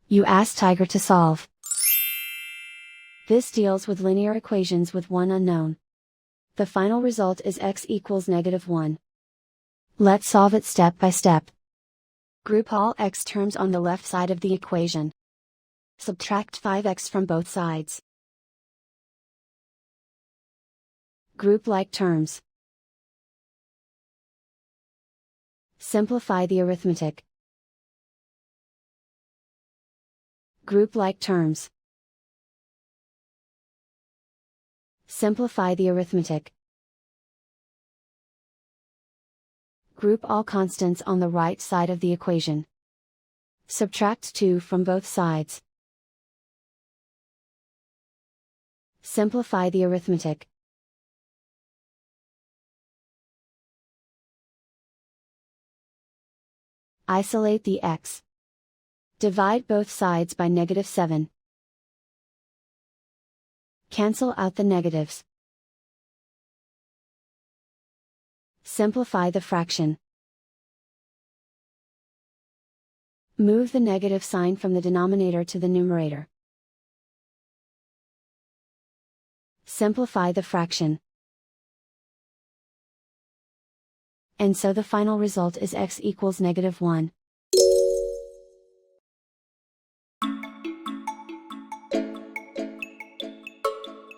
You ask Tiger to solve. This deals with linear equations with one unknown. The final result is x equals -1. Let's solve it step by step. Group all x terms on the left side of the equation. Subtract 5x from both sides. Group like terms. Simplify the arithmetic. Group like terms. Simplify the arithmetic. Group all constants on the right side of the equation. Subtract 2 from both sides. Simplify the arithmetic. Isolate the x. Divide both sides by -7. Cancel out the negatives. Simplify the fraction. Move the negative sign from the denominator to the numerator. Simplify the fraction. And so the final result is x equals -1.